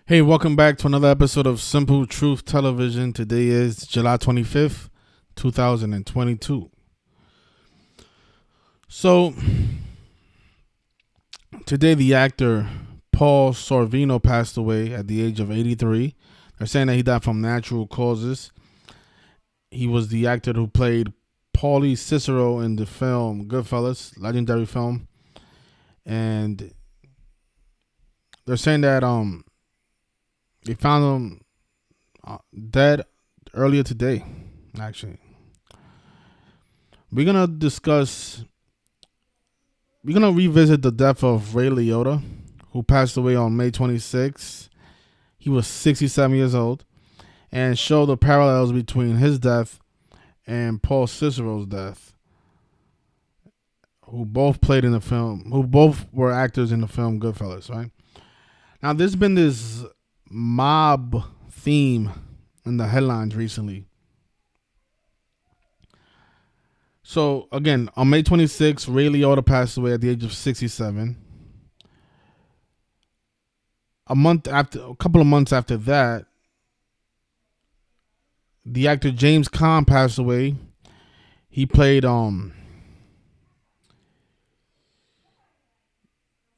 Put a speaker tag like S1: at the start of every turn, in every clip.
S1: Hey, welcome back to another episode of Simple Truth Television. Today is July 25th, 2022. So, today the actor Paul Sorvino passed away at the age of 83. They're saying that he died from natural causes. He was the actor who played Paulie Cicero in the film Goodfellas, legendary film. And they're saying that they found him dead earlier today, actually. We're going to revisit the death of Ray Liotta, who passed away on May 26th. He was 67 years old, and show the parallels between his death and Paul Cicero's death, who both played in the film, who both were actors in the film Goodfellas, right? Now, there's been this mob theme in the headlines recently. So again, on May 26th, Ray Liotta passed away at the age of 67. A couple of months after that, the actor James Caan passed away. He played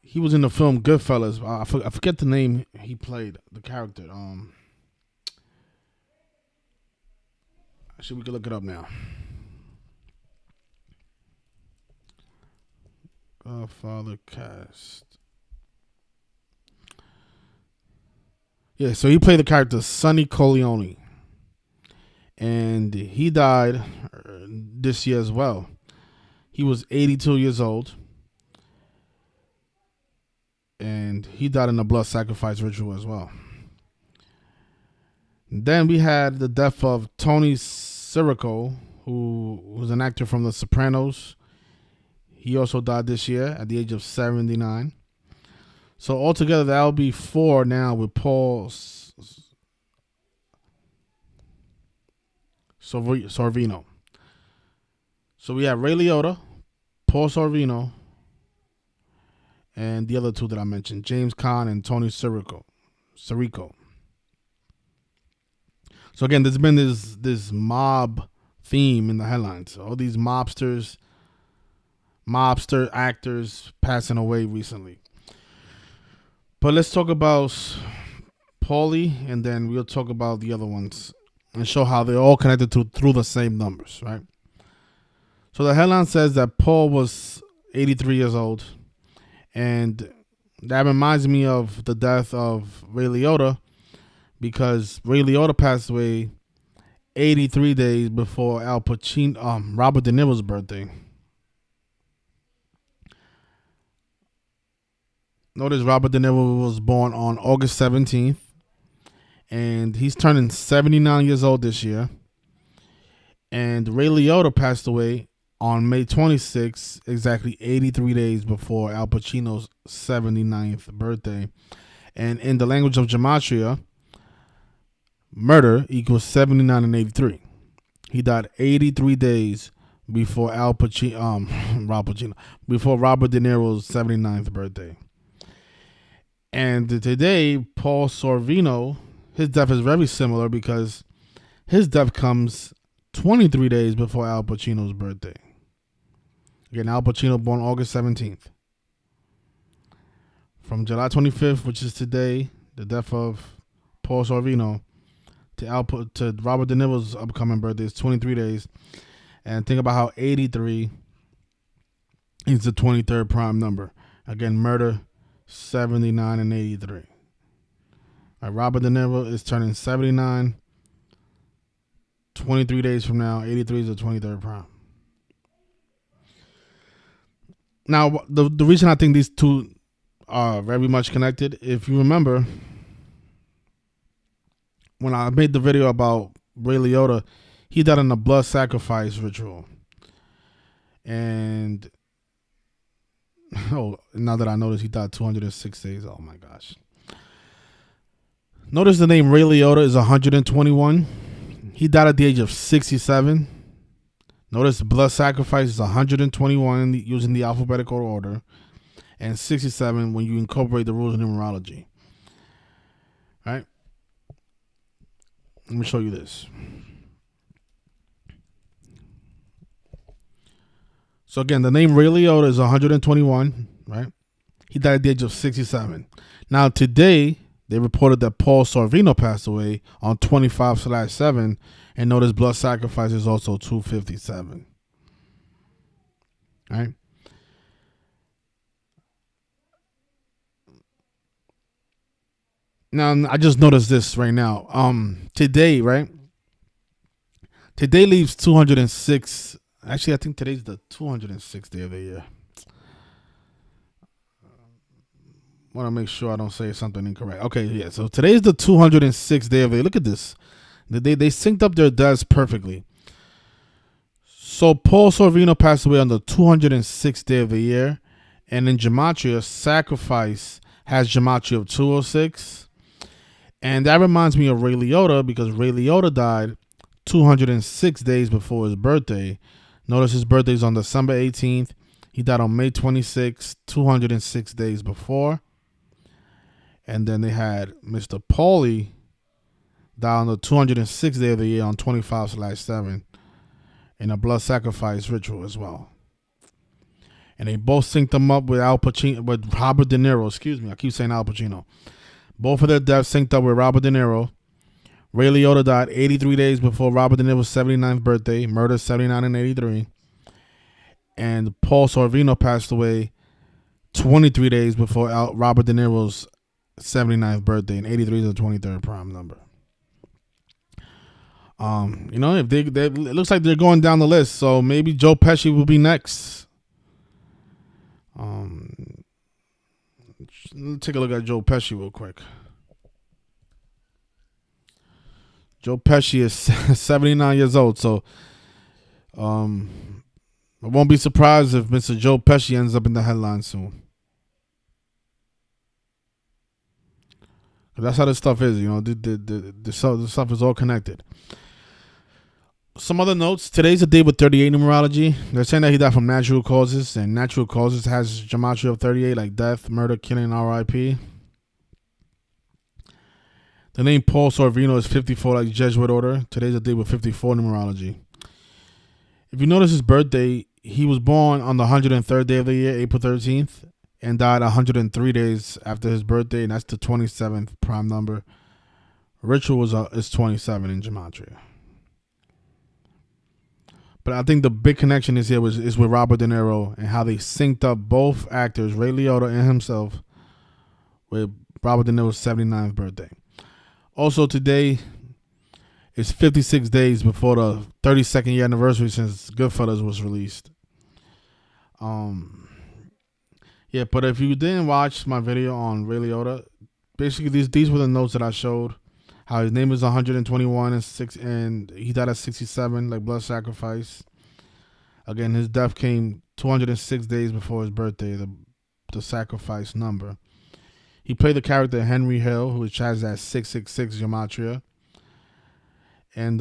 S1: he was in the film Goodfellas. I forget the name he played, the character. Actually, we can look it up now. Godfather cast. Yeah, so he played the character Sonny Corleone. And he died this year as well. He was 82 years old. And he died in a blood sacrifice ritual as well. Then we had the death of Tony Sirico, who was an actor from The Sopranos. He also died this year at the age of 79. So altogether, that'll be 4 now with Paul Sorvino. So we have Ray Liotta, Paul Sorvino, and the other 2 that I mentioned, James Caan and Tony Sirico. So again, there's been this mob theme in the headlines. All these mobster actors passing away recently. But let's talk about Paulie, and then we'll talk about the other ones and show how they're all connected through the same numbers, right? So the headline says that Paul was 83 years old. And that reminds me of the death of Ray Liotta, because Ray Liotta passed away 83 days before Robert De Niro's birthday. Notice Robert De Niro was born on August 17th, and he's turning 79 years old this year. And Ray Liotta passed away on May 26th, exactly 83 days before Al Pacino's 79th birthday. And in the language of gematria, murder equals 79 and 83. He died 83 days before before Robert De Niro's 79th birthday. And today, Paul Sorvino, his death is very similar because his death comes 23 days before Al Pacino's birthday. Again, Al Pacino born August 17th. From July 25th, which is today, the death of Paul Sorvino, to Robert De Niro's upcoming birthday is 23 days. And think about how 83 is the 23rd prime number. Again, murder, 79 and 83. Robert De Niro is turning 79. 23 days from now, 83 is the 23rd prime. Now, the reason I think these 2 are very much connected, if you remember, when I made the video about Ray Liotta, he died in a blood sacrifice ritual. And, now that I notice he died 206 days, oh my gosh. Notice the name Ray Liotta is 121. He died at the age of 67. Notice blood sacrifice is 121 using the alphabetical order, and 67 when you incorporate the rules of numerology. Let me show you this. So again, the name Ray Liotta is 121, right? He died at the age of 67. Now today, they reported that Paul Sorvino passed away on 25/7, and notice blood sacrifice is also 257. Right? Now I just noticed this right now. Today, right? Today leaves 206. Actually, I think today's the 206th day of the year. Want to make sure I don't say something incorrect. Okay, yeah. So today's the 206th day of the year. Look at this. They synced up their deaths perfectly. So Paul Sorvino passed away on the 206th day of the year, and in gematria, sacrifice has gematria of 206, and that reminds me of Ray Liotta because Ray Liotta died 206 days before his birthday. Notice his birthday is on December 18th. He died on May 26th, 206 days before. And then they had Mr. Paulie die on the 206th day of the year on 25/7 in a blood sacrifice ritual as well. And they both synced them up with with Robert De Niro. Excuse me, I keep saying Al Pacino. Both of their deaths synced up with Robert De Niro. Ray Liotta died 83 days before Robert De Niro's 79th birthday, murdered 79 and 83. And Paul Sorvino passed away 23 days before Robert De Niro's 79th birthday, and 83 is the 23rd prime number. If they it looks like they're going down the list, so maybe Joe Pesci will be next. Let's take a look at Joe Pesci real quick. Joe Pesci is 79 years old, so I won't be surprised if Mr. Joe Pesci ends up in the headline soon. That's how this stuff is, the stuff is all connected. Some other notes. Today's a day with 38 numerology. They're saying that he died from natural causes, and natural causes has gematria of 38, like death, murder, killing, RIP. The name Paul Sorvino is 54, like Jesuit order. Today's a day with 54 numerology. If you notice his birthday, he was born on the 103rd day of the year, April 13th, and died 103 days after his birthday, and that's the 27th prime number. Ritual is 27 in gematria. But I think the big connection is with Robert De Niro and how they synced up both actors, Ray Liotta and himself, with Robert De Niro's 79th birthday. Also today is 56 days before the 32nd year anniversary since Goodfellas was released. Yeah, but if you didn't watch my video on Ray Liotta, basically these were the notes that I showed. How his name is 121 and he died at 67, like blood sacrifice. Again, his death came 206 days before his birthday, the sacrifice number. He played the character Henry Hill, which has that 666 gematria. And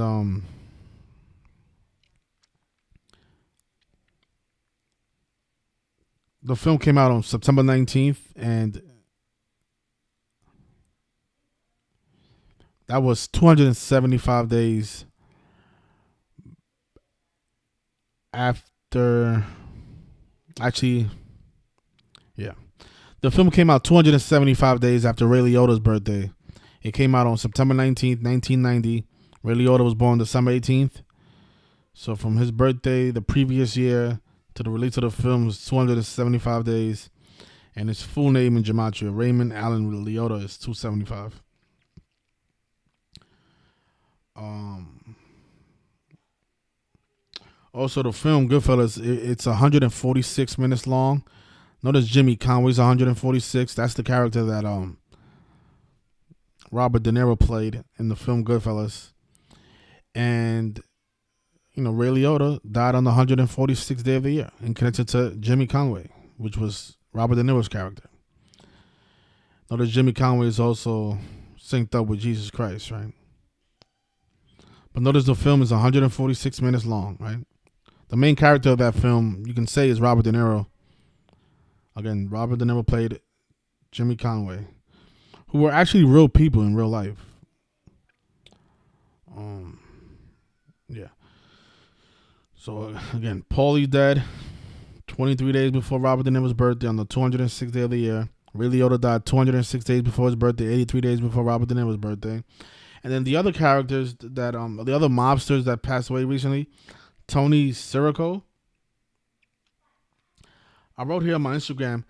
S1: the film came out on September 19th, and that was 275 days after. Actually, yeah. The film came out 275 days after Ray Liotta's birthday. It came out on September 19th, 1990. Ray Liotta was born December 18th. So from his birthday the previous year to the release of the film was 275 days. And his full name in gematria, Raymond Allen Liotta, is 275. Also, the film Goodfellas, it's 146 minutes long. Notice Jimmy Conway's 146. That's the character that Robert De Niro played in the film Goodfellas. And, Ray Liotta died on the 146th day of the year and connected to Jimmy Conway, which was Robert De Niro's character. Notice Jimmy Conway is also synced up with Jesus Christ, right? But notice the film is 146 minutes long, right? The main character of that film, you can say, is Robert De Niro. Again, Robert De Niro played Jimmy Conway, who were actually real people in real life. Um, yeah. So again, Paulie dead 23 days before Robert De Niro's birthday on the 206th day of the year. Ray Liotta died 206 days before his birthday, 83 days before Robert De Niro's birthday. And then the other characters that the other mobsters that passed away recently, Tony Sirico. I wrote here on my Instagram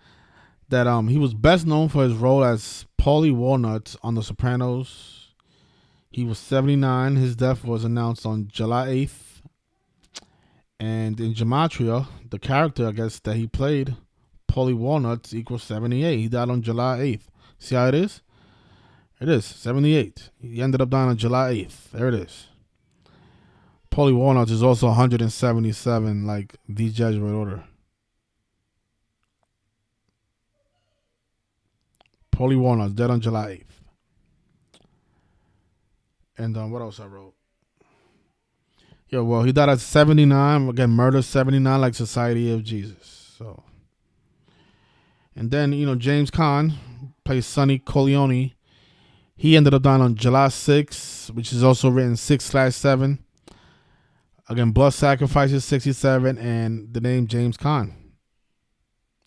S1: that he was best known for his role as Paulie Walnuts on The Sopranos. He was 79. His death was announced on July 8th. And in Gematria, the character, I guess, that he played, Paulie Walnuts, equals 78. He died on July 8th. See how it is? It is 78. He ended up dying on July 8th. There it is. Paulie Walnuts is also 177, like the Jesuit order. Paulie Walnuts dead on July 8th. And what else I wrote? Yeah, well, he died at 79. Again, murder 79, like Society of Jesus. So, and then James Caan plays Sonny Corleone. He ended up dying on July 6th, which is also written 6/7. Again, blood sacrifices 67, and the name James Caan.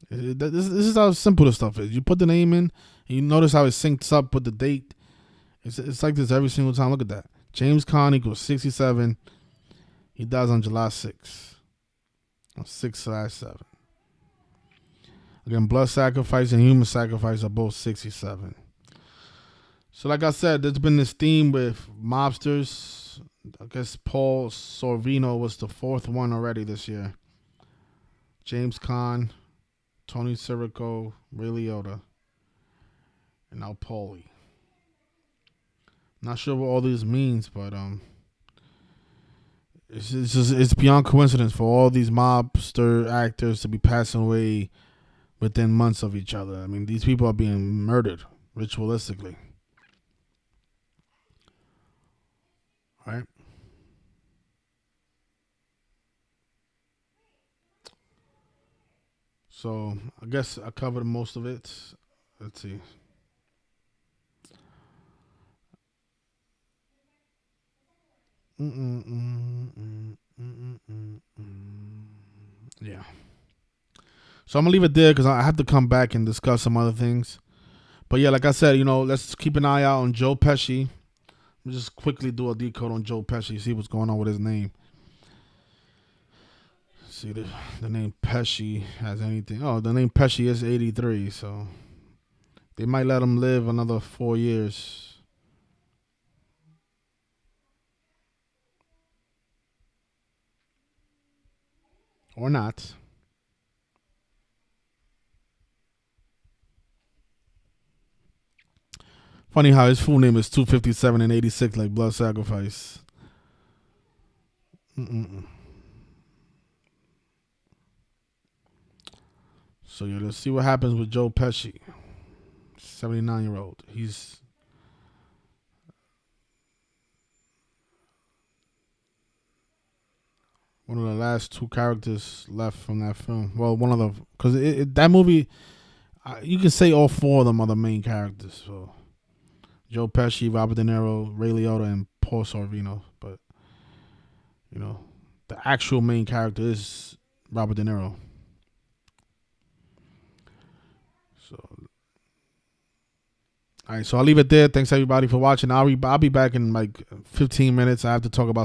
S1: This is how simple this stuff is. You put the name in, and you notice how it syncs up with the date. It's like this every single time. Look at that. James Caan equals 67. He dies on July 6th. 6/7. Again, blood sacrifice and human sacrifice are both 67. So like I said, there's been this theme with mobsters. I guess Paul Sorvino was the fourth one already this year. James Caan, Tony Sirico, Ray Liotta, and now Paulie. Not sure what all this means, but it's beyond coincidence for all these mobster actors to be passing away within months of each other. I mean, these people are being murdered ritualistically. All right. So I guess I covered most of it. Let's see. Yeah. So I'm gonna leave it there because I have to come back and discuss some other things. But yeah, like I said, let's keep an eye out on Joe Pesci. Let me just quickly do a decode on Joe Pesci, see what's going on with his name. See the name Pesci has anything. Oh, the name Pesci is 83, so they might let him live another 4 years. Or not. Funny how his full name is 257 and 86, like blood sacrifice. So yeah, let's see what happens with Joe Pesci, 79-year-old. He's one of the last two characters left from that film. Well, one of the because that movie, you can say all four of them are the main characters. So Joe Pesci, Robert De Niro, Ray Liotta, and Paul Sorvino. But the actual main character is Robert De Niro. So, all right. So I'll leave it there. Thanks everybody for watching. I'll be back in like 15 minutes. I have to talk about